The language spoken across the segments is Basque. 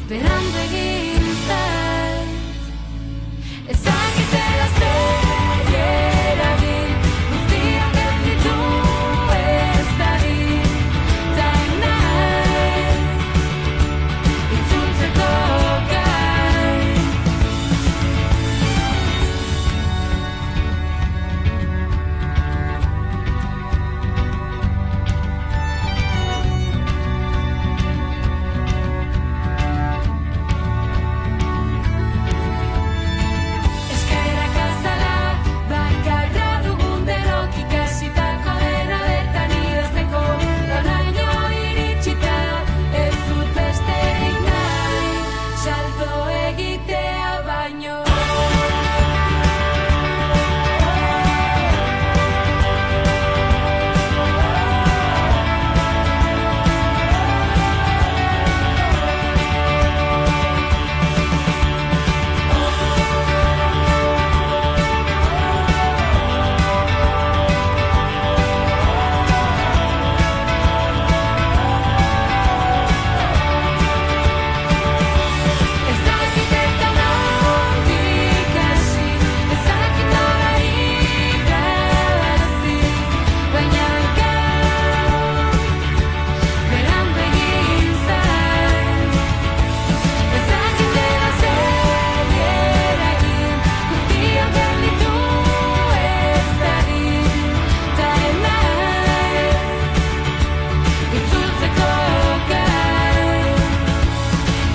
berandu egin zait. Ezakitela zer eragin, guztiak gelditu ez dadin, ta naiz itzultzeko gai. Eskerrak azala, bakarra dugun denok ikasitako dena bertan idazteko. Noraino iritsita, ez dut besterik nahi, salto egitea baino. Ez dakit eta nondik hasi, ez dakit nola irabazi, baina gaur berandu egin zait. Ez dakitela zer eragin, guztiak gelditu ez dadin, ta naiz itzultzeko gai.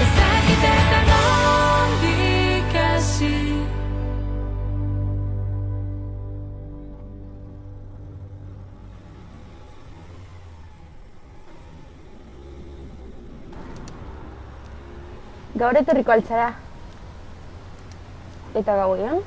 Ez dakit eta nondik hasi. Gaur etorriko altzara. Eta gauean?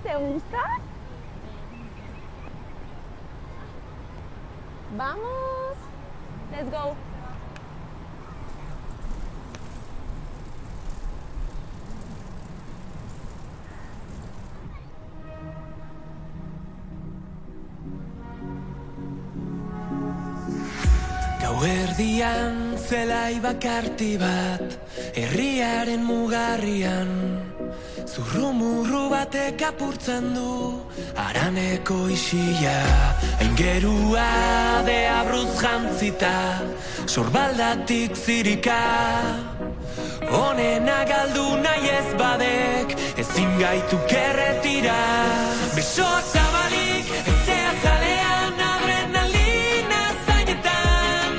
¿Te gusta? Vamos. Let's go. Gauerdian zelai bakarti bat, herriaren mugarrian, zurrumurru batek apurtzen du haraneko isila. Aingerua deabruz jantzita, sorbaldatik zirika. Honena galdu nahi ez badek, ezin gaitu kerretira. Besoak zabalik, ezea zalean, adrenalina zainetan.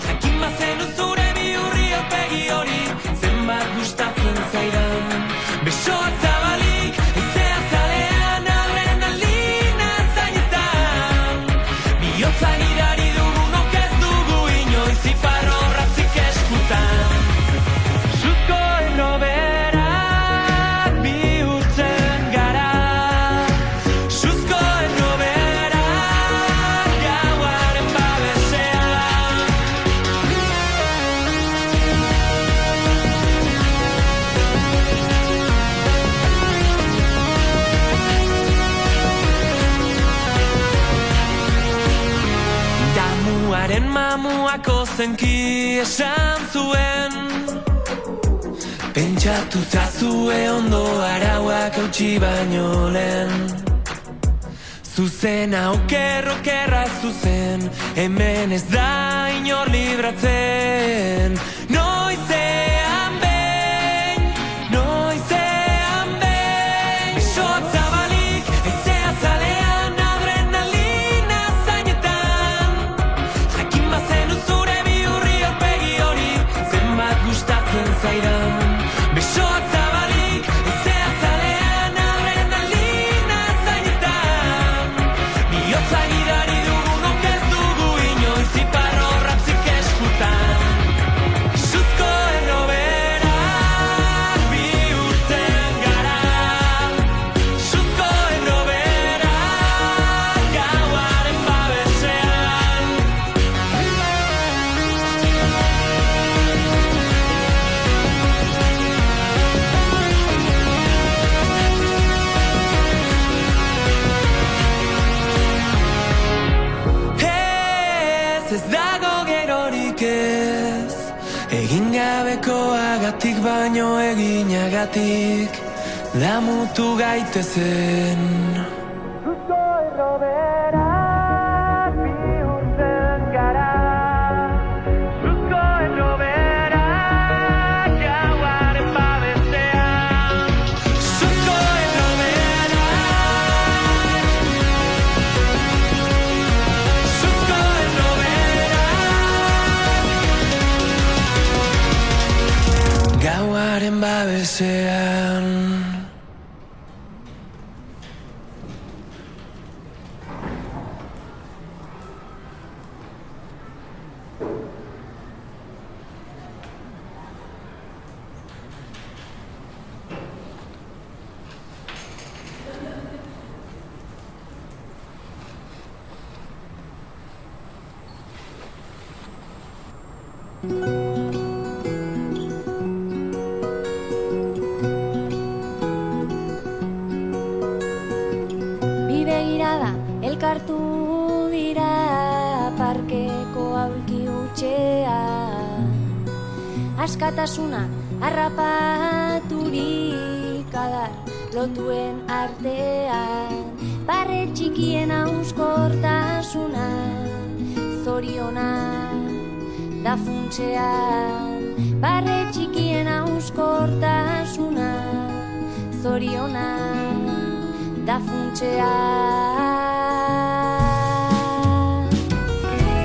Jakin bazenu zure bihurri aurpegi hori, zenbat gustatzen zaidan. Besoak zabalik, ezea zalean, adrenalina zainetan. Bihotza gidari dugunok ez dugu inoiz iparrorratzik eskutan. Suzko erroberak bihurtzen gara. Suzko erroberak gauaren babesean. Damuaren mamuako zenki esan zuen, pentsatu zazue ondo arauak hautsi baino lehen. Zuzena okerra zuzen, hemen ez da inor libratzen. Noizean behin, noizean behin. Besoak zabalik, haizea zalean, adrenalina zainetan. Jakin bazenu zure bihurri aurpegi hori, zenbat gustatzen zaidan. Besoak zabalik, haizea zalean, adrenalina zainetan. Bihotza gidari dugunok ez dugu inoiz iparrorratzik eskutan. baino eginagatik damutu gaitezen. Suzko erroberak bihurtzen gara, suzko erroberak gauaren babesean. Suzko erroberak, suzko erroberak gauaren babesean. Bi begirada elkartu dira parkeko aulki hutsean, askatasuna harrapaturik adar lotuen artean, barre txikien auskortasuna, zoriona da funtsean, barre txikien auskortasuna, zoriona da funtsean.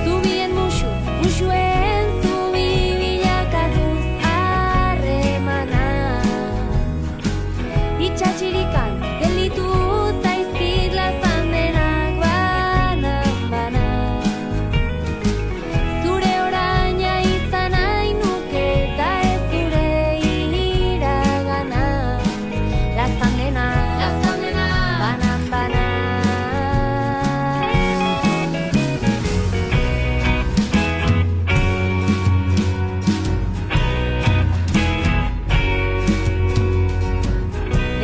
Zubien musuen zubi bilakatuz harremana, itxatxirikan gelditu zaizkit lazan denak banan-bana. Zure oraina izan nahi nuke eta ez zure iragana, lazan denak banan-bana.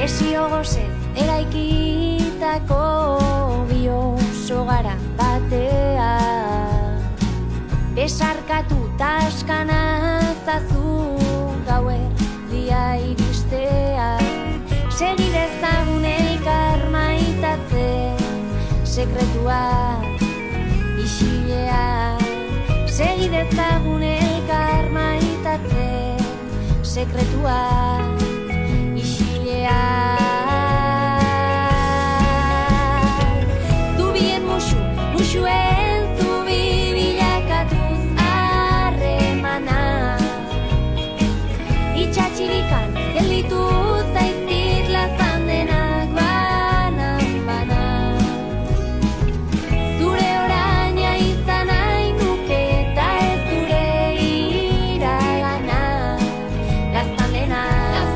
Desio gozez eraikitako bioso gara batea, besarkatu taskana zazu gauer dia iristea, segi dezagun elkar maitatzen sekretuak isilean, segi dezagun elkar maitatzen sekretuak isilean. Zubien musuen zubi bilakatuz harremana, itxatxirikan gelditu zaizkit lazan denak banan-bana. Zure oraina izan nahi nuke eta ez zure iragana, lazan denak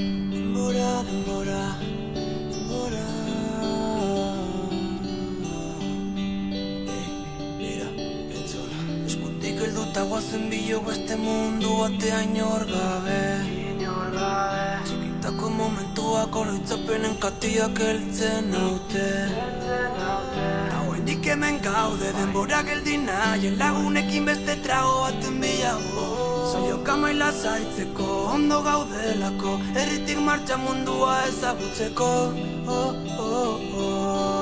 Denbora, denbora, denbora. Mira, entzuna. Eskutik helduta guazen bilo beste mundu batea inor gabe. Txikitako momentuak oroitzapenen katiak heltzen naute. Hauendik hemen gaude denbora geldi nahien lagunekin beste trago baten bilago. Saioka maila zaitzeko, ondo gaudelako, herritik martxa mundua ezagutzeko.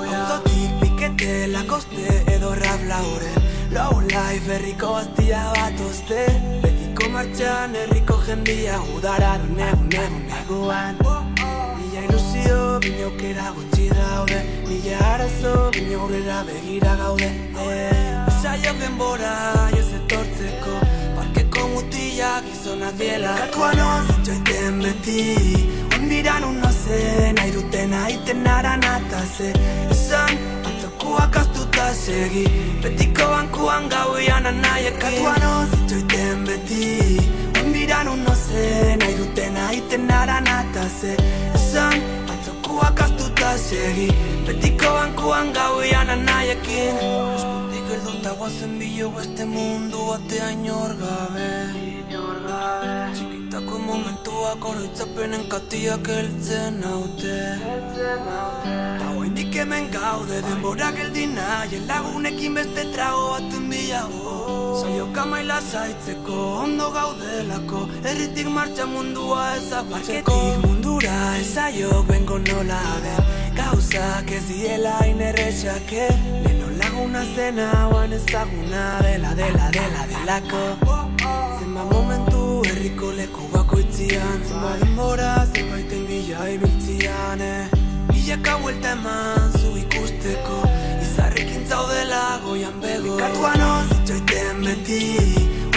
Auzotik pikete, lakoste edo rap lauren, low life herriko bastia bat oste. Betiko martxan herriko jendia udara du neguan. Mila ilusio, bine aukera gutxi daude, mila arazo, bine aurrera begira gaude. Saiok denbora ez etortzeko, parkeko mutilak gizonak diela. Katuan ozitxoiten beti, ondiran unoze, nahi dutena iten aranataze. Esan, atzokuak astuta segi, betiko bankuan gauian anaiek. Katuan ozitxoiten beti, ondiran unoze, nahi dutena iten aranataze. Esan, atzokuak astuta segi, betiko bankuan gauian anaiekin. Eskutik helduta guazen bilo beste mundu batea inor gabe. Txikitako momentuak oroitzapenen katiak heltzen naute. Hauendik hemen gaude denbora geldi nahien lagunekin beste trago baten bilago. Saioka maila zaitzeko, ondo gaudelako, herritik martxa mundua ezagutzeko. Parketik mundura ezaiok bengo nola den, gauzak ez diela inerretxake. Leno laguna zena oan ezaguna delako. Zenba momentu herriko leku bakoitzian, zenba denbora zerbaiten bila ibiltzian. Milaka buelta eman zu ikusteko, izarrekin zaudela goian bego. Katuan ozitxoiten beti,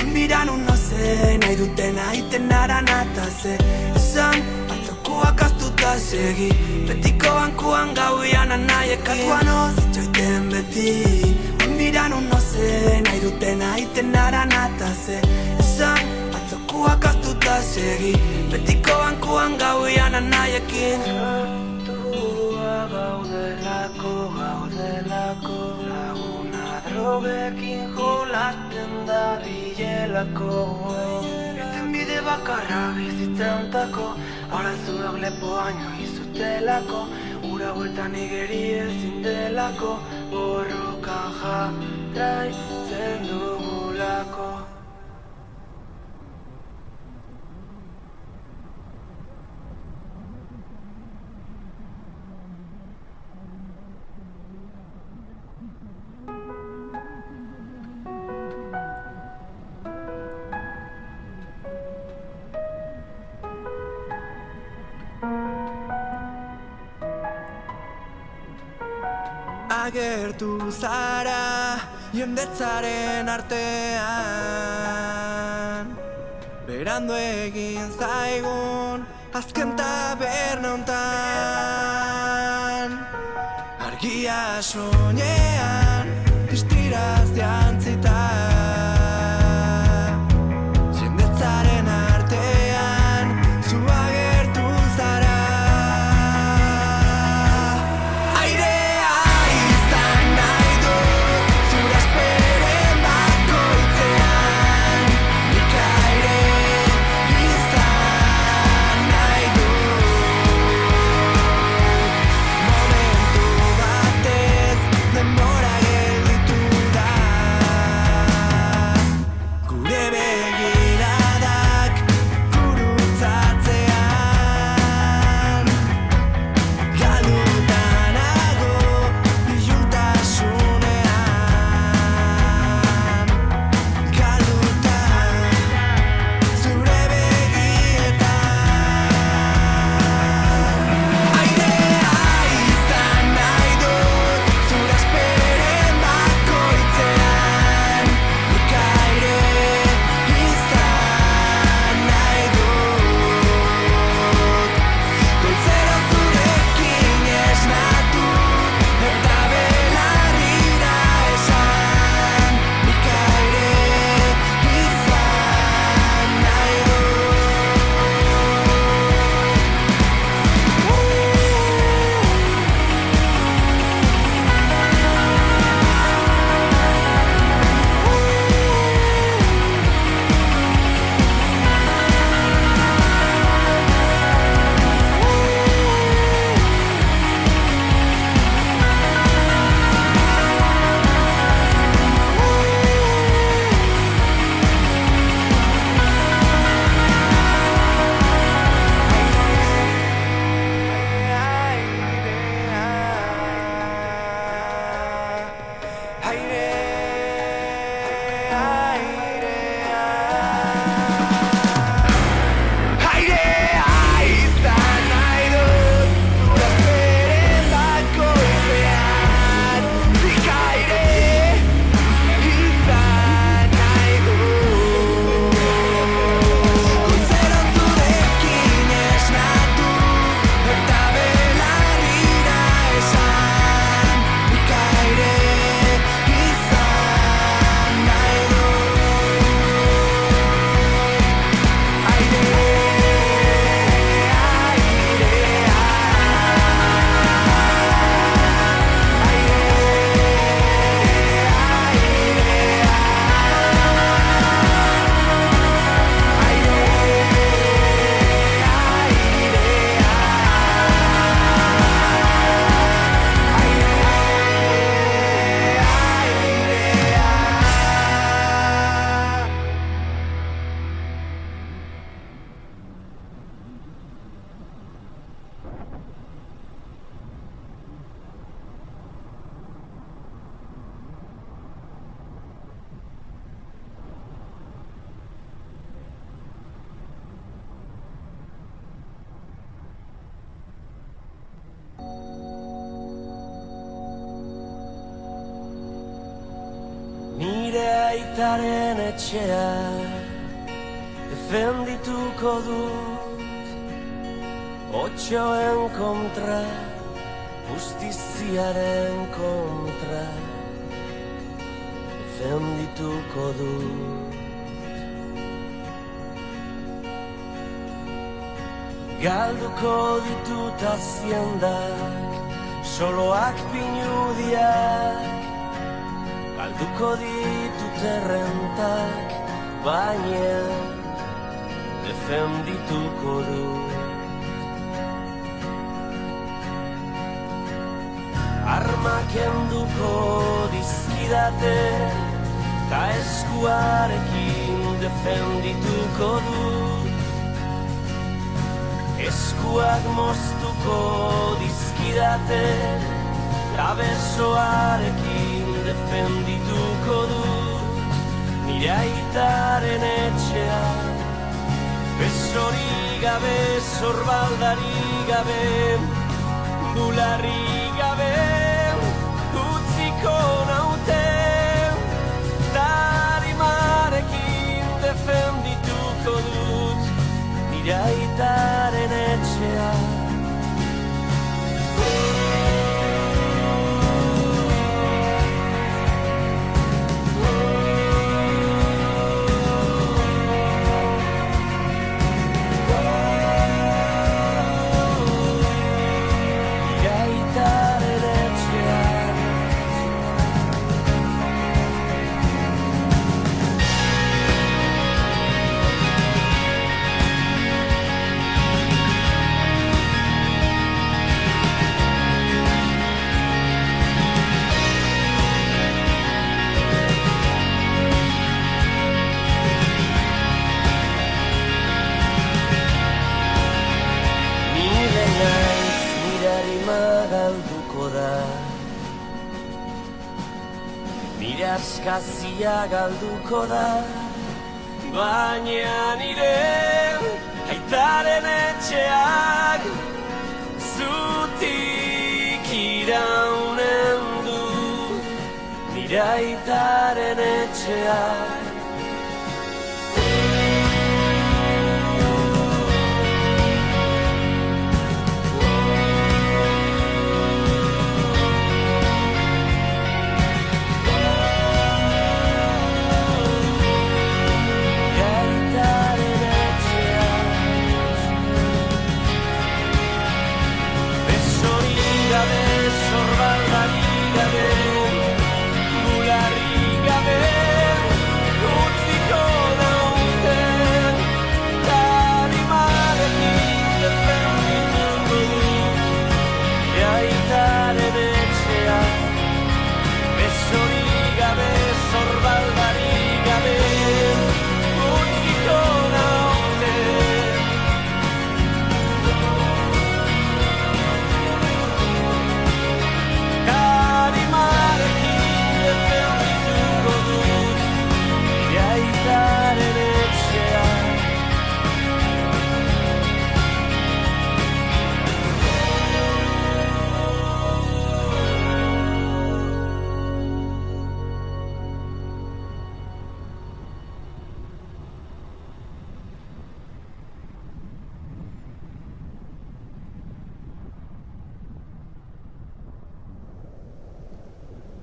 onbiran unoze, nahi dutena iten aranataze. Esan, atzokuak astuta segi, betiko bankuan gauian anaiekin. Katuan ozitxoiten beti, onbiran unoze, nahi dutena iten aranataze. Esan, atzokuak astuta segi, betiko bankuan gauian anaiekin. Gaudelako, laguna drogekin jolasten da bilelako. Irten bide bakarra bizitza ontako, arazoak lepo baino izutelako. Ura bueltan igeri ezin delako, borrokan jarraitzen dugulako. Agertu zara jendetzaren artean, berandu egin zaigun azken taberna hontan. Argia soinean distiraz jantzita, jendetzaren artean zu agertu zara. Momentu batez denbora gelditu da. aitaren etxea defendituko dut, otxoen kontra, justiziaren kontra defendituko dut. Galduko ditut aziendak, soloak pinudiak, galduko ditut errentak, baina defendituko dut. Armak enduko dizkidate, ta eskuarekin defendituko dut. Eskuak moztuko dizkidate, ta besoarekin defendituko dut. Nire aitaren etxea, besorik gabe, sorbaldarik gabe, bularrik gabe, utziko naute, darimarekin defendituko dut, nire aitaren etxea. Nire askazia galduko da, baina nire aitaren etxeak zutik iraunen du. Nire aitaren etxeak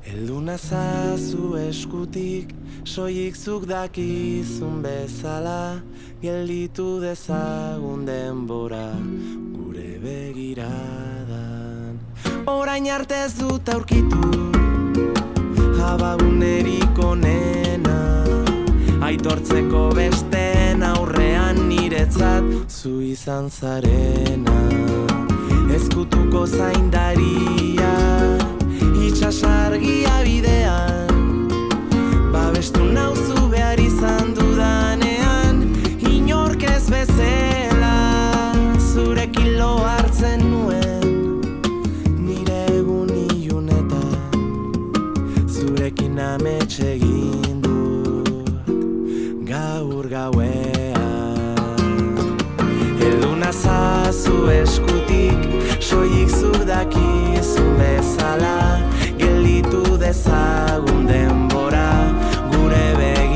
heldu nazazu eskutik, soilik zuk dakizun bezala, gelditu dezagun denbora gure begiradan. Orain arte ez dut aurkitu, abagunerik onena, aitortzeko besteen aurrean niretzat zu izan zarena. Ezkutuko zaindaria, itxasargia bidean, babestu nauzu behar izan dudanean, inork ez bezala, zurekin lo hartzen nuen, nire egun ilunetan, zurekin amets egin dut, gaur gauean. Heldu nazazu eskutik, soilik zuk dakizun bezala, gelditu dezagun denbora gure begiradan.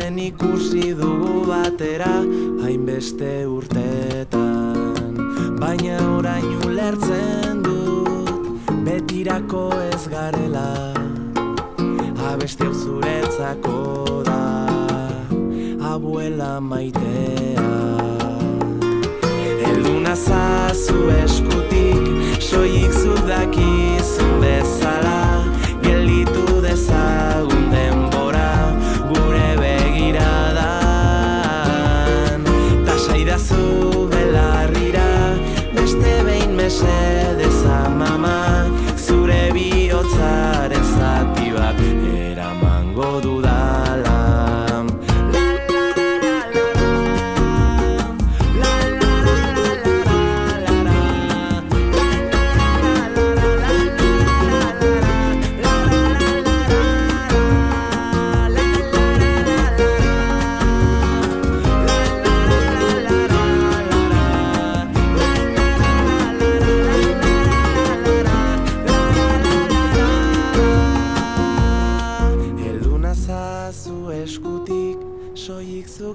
zen ikusi dugu batera hainbeste urteetan, baina orain ulertzen dut betirako ez garela. Abesti hau zuretzako da, abuela maitea. Heldu nazazu eskutik, soilik zuk dakizun bezala, gelditu dezagun denbora gure begiradan. Ta saidazu belarrira, beste behin mesedez amama, zure bihotzaren zati bat eramango dudala.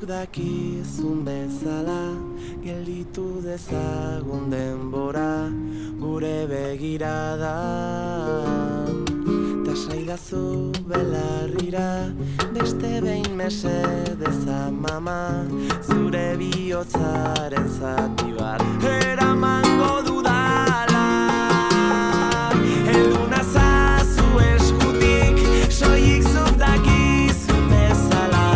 Dakizun bezala, gelditu dezagun denbora gure begiradan. Ta saidazu belarrira, beste behin mesedez amama, zure bihotzaren zati bat eramango dudala. Heldu nazazu eskutik, soilik zuk dakizun bezala,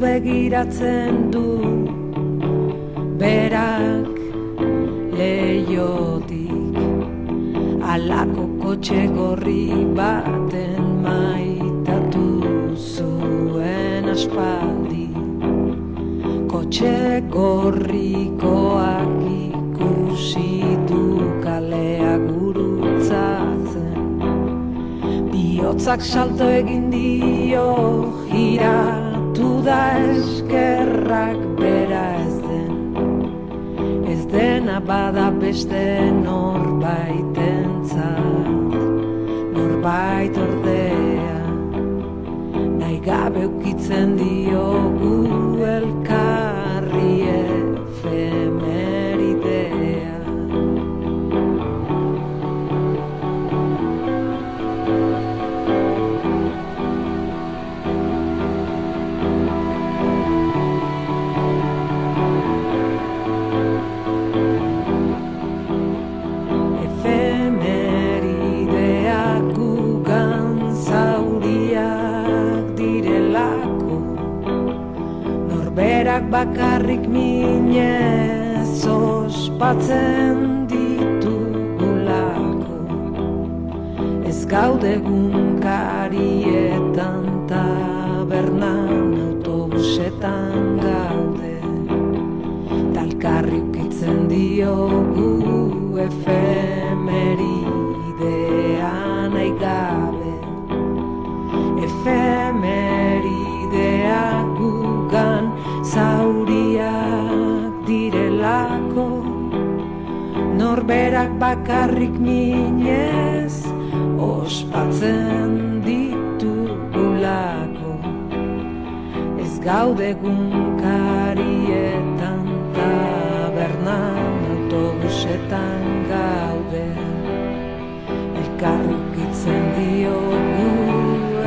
begiratzen du berak leiotik, alako kotxe gorri baten maitatu zuen aspaldi. Kotxe gorrikoak ikusi du kalea gurutzatzen, bihotzak salto egin dio jira, da eskerrak bera ez dena bada beste norbaitentzat, norbait ordea, nahi gabe ukitzen diogu elkarri efemeridea. Bakarrik minez ospatzen ditugulako, ez gaude gunkarietan, tabernan, autobusetan gaude, talkarri ukitzen diogu efemeridea nahi gabe, efemeridea gugan zauriak direlako, norberak bakarrik minez ospatzen ditugulako. gaude gunkarietan, tabernan, autobusetan gaude. Elkarri ukitzen diogu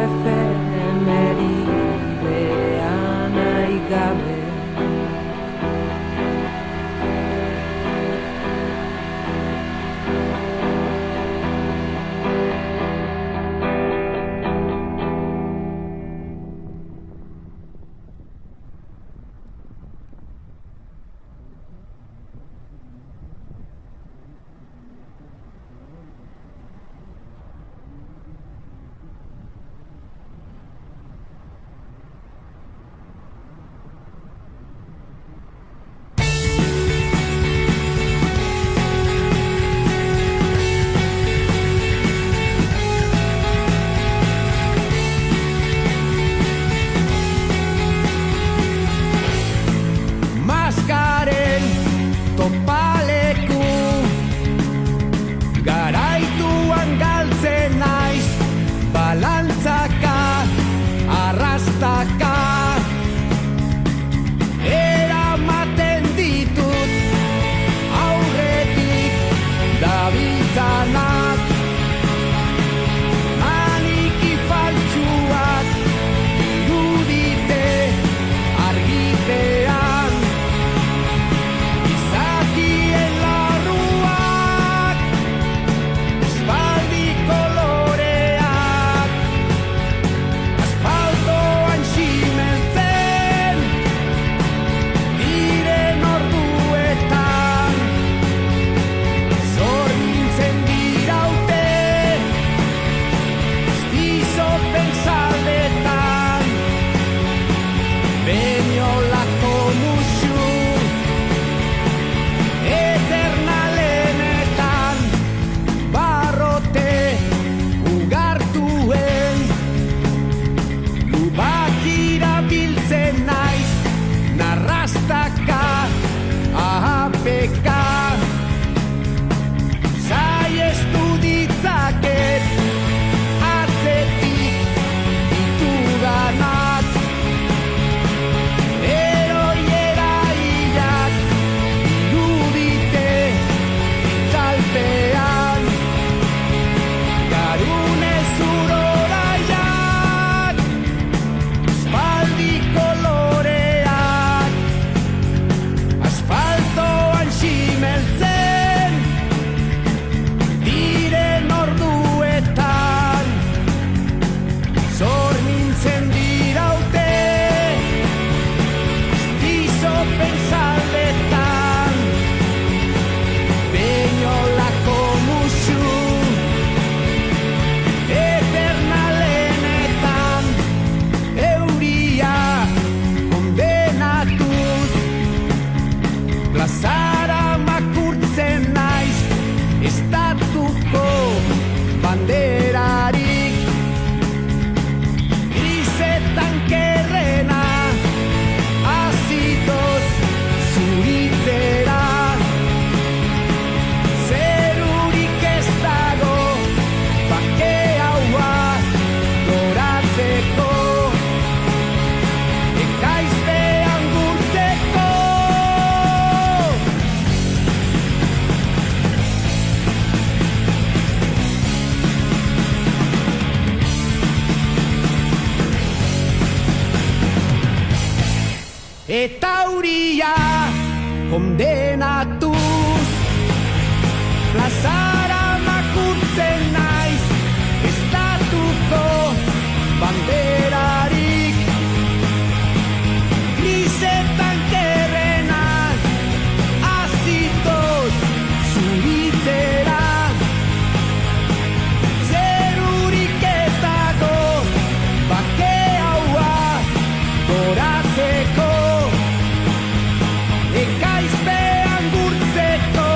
efemeridean nahi gabe. Maskaren topaleku garaituan galtzen naiz, balantzaka, arrastaka eramaten ditut aurretik dabiltzanak. Maniki faltsuak irudite argitean, izakien larruak, espaldi koloreak, asfaltoan simentzen diren orduetan, zor nintzen diraute astizo pensaldetan, beniolako musu eternalenetan, barrote ugartuen lubakira biltzen naiz, narrastaka, ahapeka saiestu ditzaket atzetik ditudanak. Eroiera hilak irudite itzalpean, garunez uroraiak, espaldi koloreak, asfaltoan simeltzen diren orduetan, zor nintzen diraute astizo pensaldetan, beniolako musu eternalenetan, euria kondenatuz plazara makurtzen naiz, estatuko banderarik grisetan kerrena, azidoz zuritzera, zerurik ez dago bake haua goratzeko, ekaizpean gurtzeko. Eta huria kondenatuz plazara makurtzen naiz, estatuko banderarik grisetan kerrena, azidoz zuritzera, zerurik ez dago bake haua goratzeko, ekaizpean gurtzeko.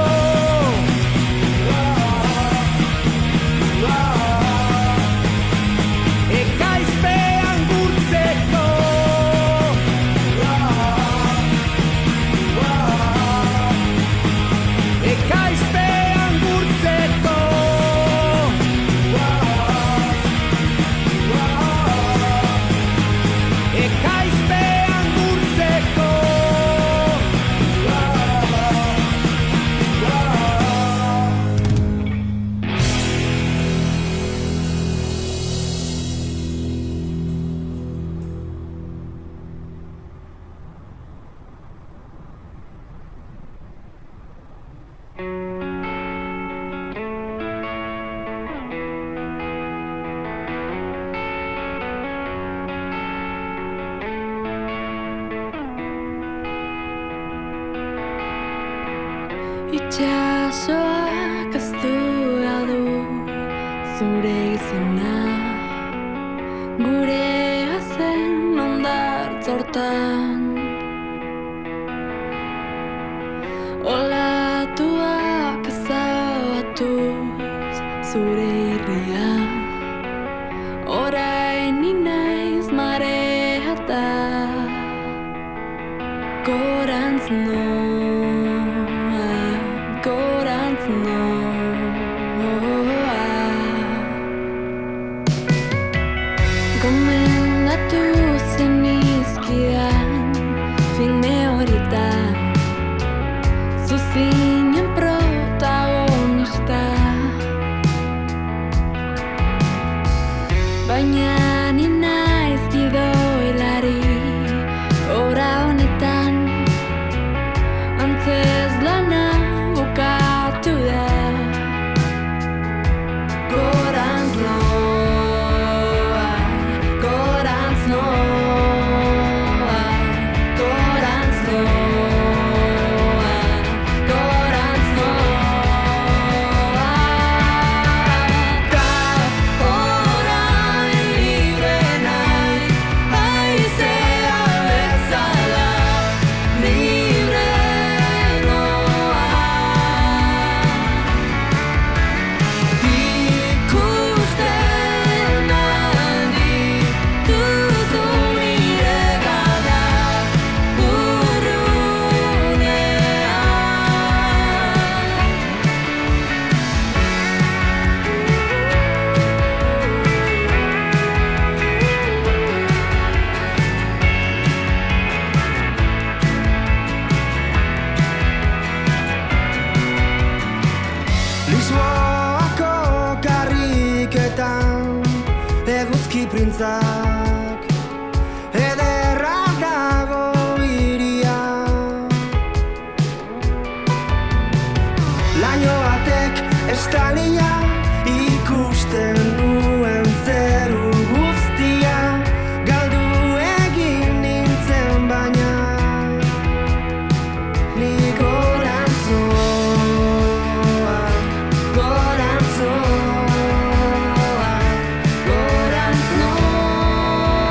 Itxasoak aztua du zure izena, gure zen ondartzortan. Olatuak ezabatuz zure irria, orain inaiz mareata. Gorantz noa, gorantz noa. Gomendatu zenizkidan filme horietan, zuzinen protagonista. Baina ni naiz gidoilari, ora honetan antzez lana bukatu da. Gorantz noa, gorantz noa, gorantz noa, gorantz noa. Ta orain libre naiz, haizea bezala, libre noa. Ikusten aldi duzu nire gana urrunean. Lisboako karriketan eguzki printzak, ederra dago iria. Laino batek estalia ikusten nuen zeru guztia, galdu egin nintzen baina ni gorantz noa, gorantz noa, gorantz noa.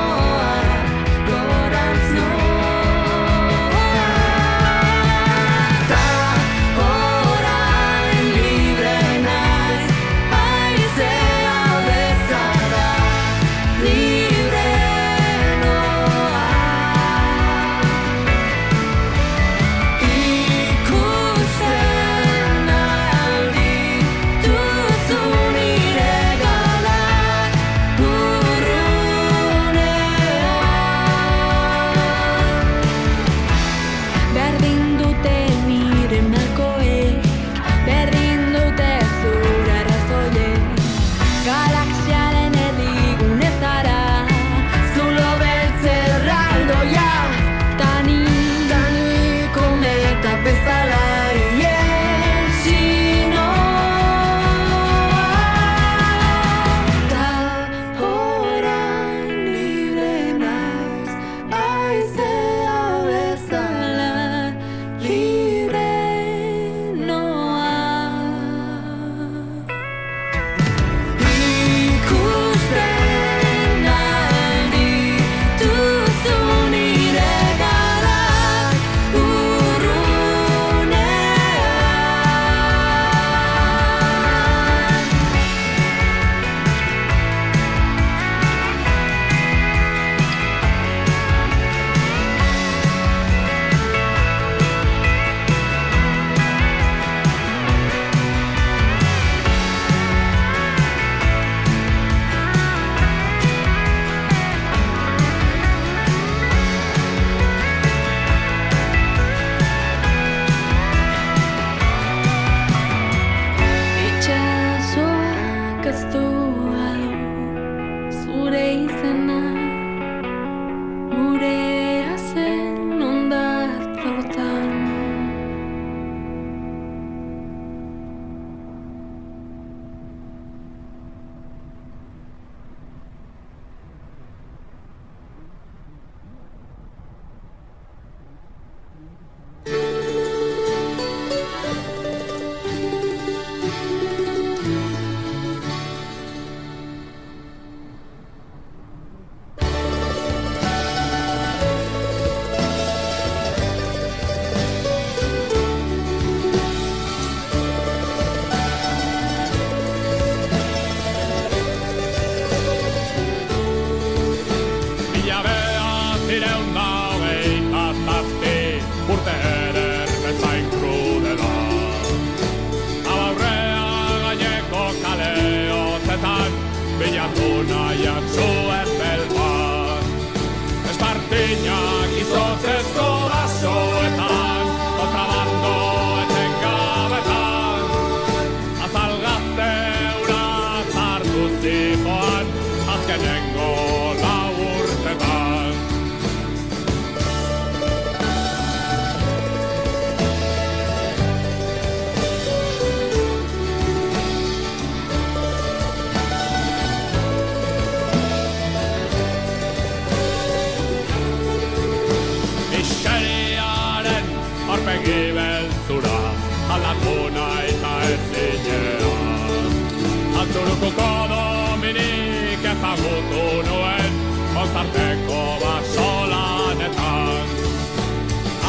Burukuko dominik ezagutu nuen Mozarteko basolanetan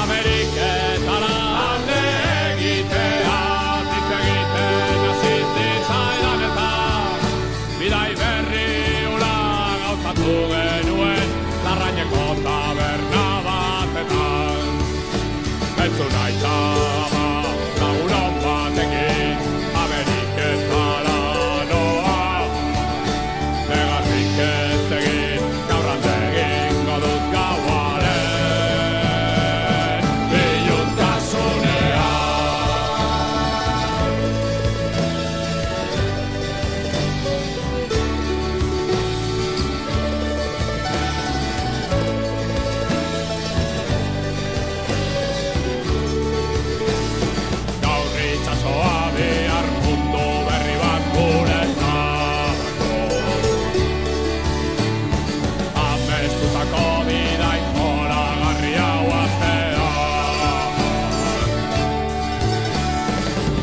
Ameriketara alde egitea Hitz egiten hasi zitzaidan eta Bidai berri hura gauzatu genuen Larraineko taberna batetan Entzun aitama lagunon batekin Ameriketara noa Negarrik ez egin gaurran egingo dut gauaren Iluntasunea Gaur itxasoa bihar mundu berri bat guretzako Amestutako bidai zoragarri hau astea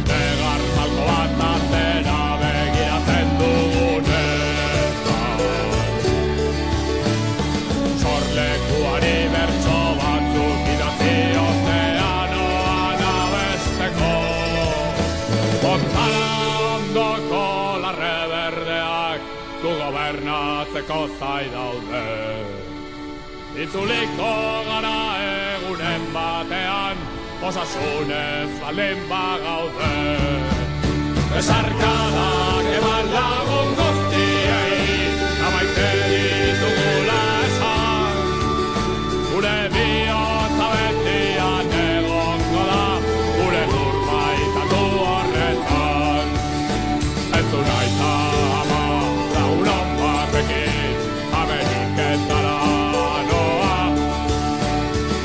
Negar malko bat atzera begiratzen dugunetan Sorlekuari bertso batzuk idatzi ozeanoan abesteko Bontara ondoko larre berdeak gu gobernatzeko zai daude Itzuliko gara egunen batean osasunez baldin bagaude Besarkadak eman lagun guztiei amaite ditugula esan Gure bihotza betian egongo da gure lurmaitatu horretan Entzun aita ama lagunon batekin Ameriketara noa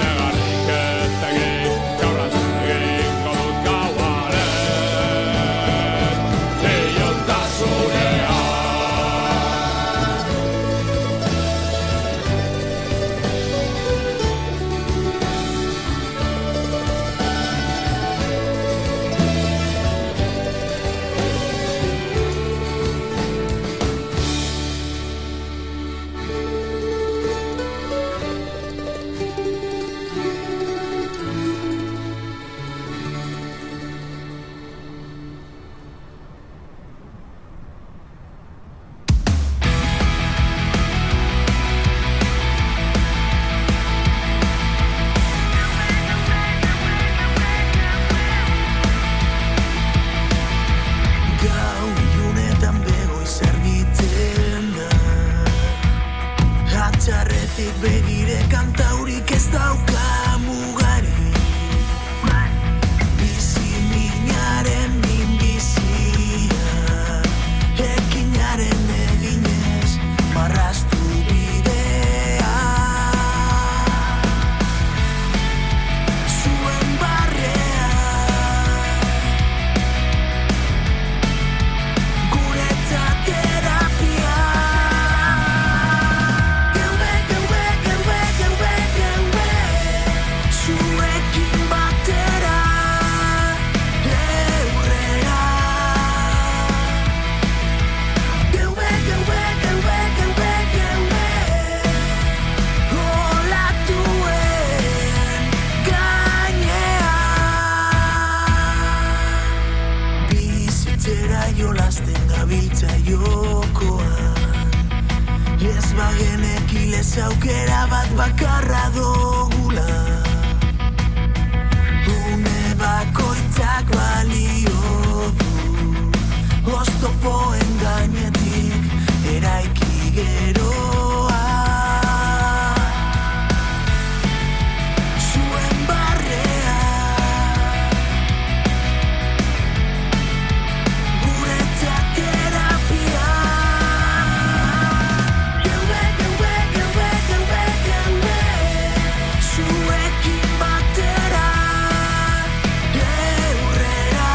Negarrik ez egin gaurran egingo dut gauaren Iluntasunea Gau ilunetan begoiz argitzen da Atxarretik begire kantaurik ez dauka mugarik Bizi minaren minbizia Ekinaren eginez marraztu bidea Zuen barrea Guretzat terapia Geube, geube, geube, geube, geube Zuekin batera Eurrera Geube, geube, geube, geube, geube Olatuen gainean Bizitzera jolasten gabiltza jokoan Ez bagenek ilez aukera bat bakarra dogula Une bakoitzak balio du Oztopoen gainetik eraiki geroa Zuen barrea Guretzat terapia Geube, geube, geube, geube, geube Zuekin batera Eurrera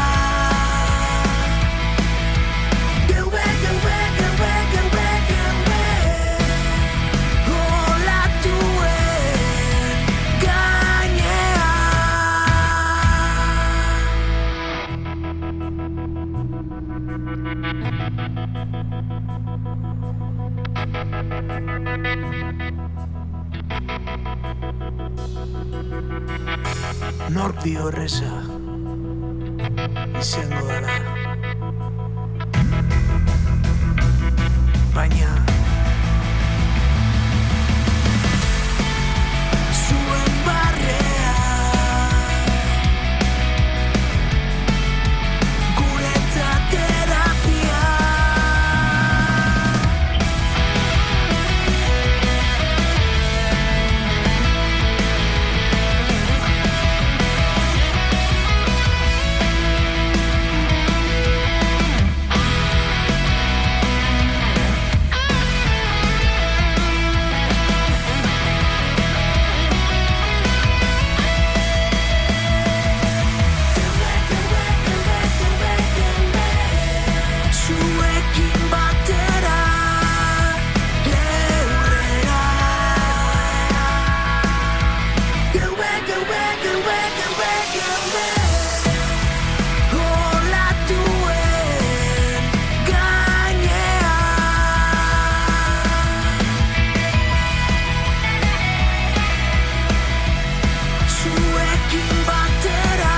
Nork dio erreza izango dara. Baina zuen barrea guretzat terapia. Zuekin batera leurrera. Geue olatuen gainean. Zuekin batera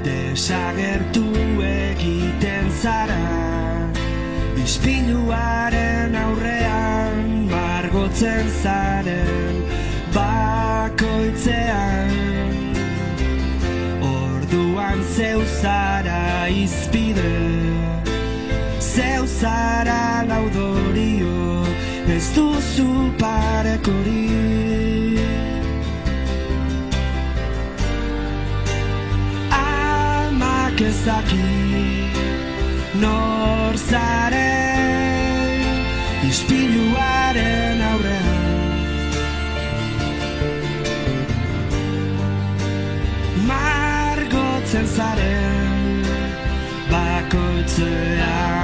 desagertu egiten zara, ispiluaren aurrean margotzen zaren bakoitzean. Orduan zeu zara izpide, zeu zara laudorio, ez duzu parekorik. Ez dakit nor zaren ispiluaren aurrean. Margotzen zaren bakoitzean.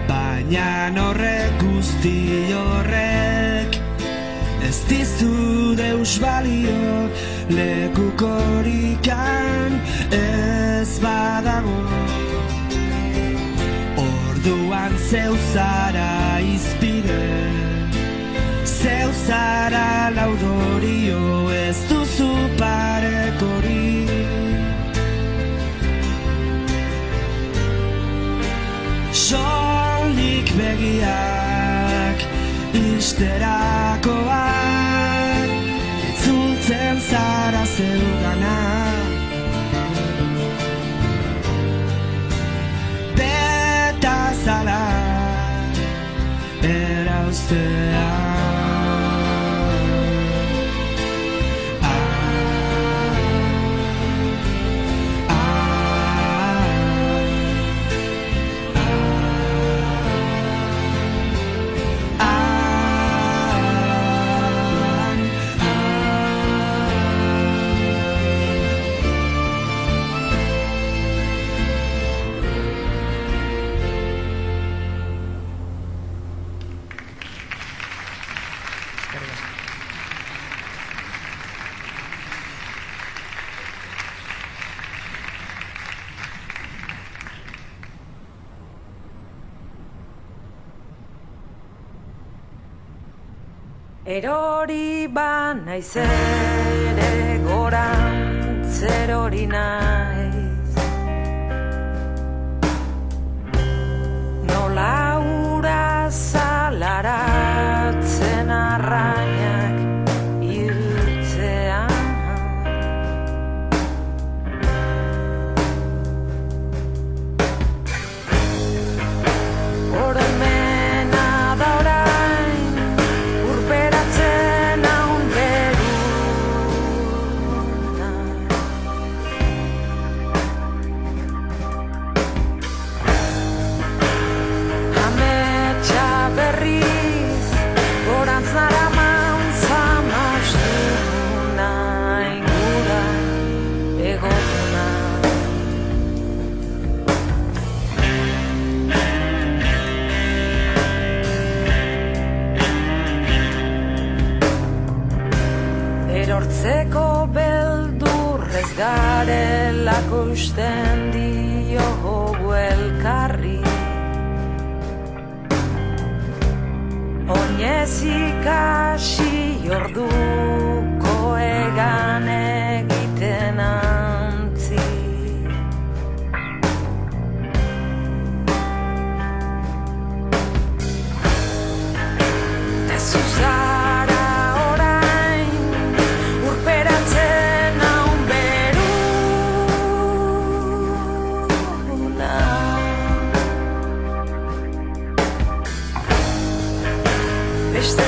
Baina horrek guzti horrek ez dizu deus balio, lekukorikan ez badago. Orduan zeu zara izpide, zeu zara laudorio, ez duzu parekorik. Solik begiak isterakoak, itzultzen zara zeugana. Beta zala erauztea. Erori ba naiz ere gorantz erori naiz. Nola ura zalaratzen arrainak hiltzean. Ormena da orain urperatzen haun beruna. Ametsa berriz gorantz naraman zamastuna inguran egotuna. Erortzeko beldurrez garelako usten diogu elkarri. Oinez ikasi orduko egan egiten antzi. Tezu zara orain urperatzen haun beruna. Beste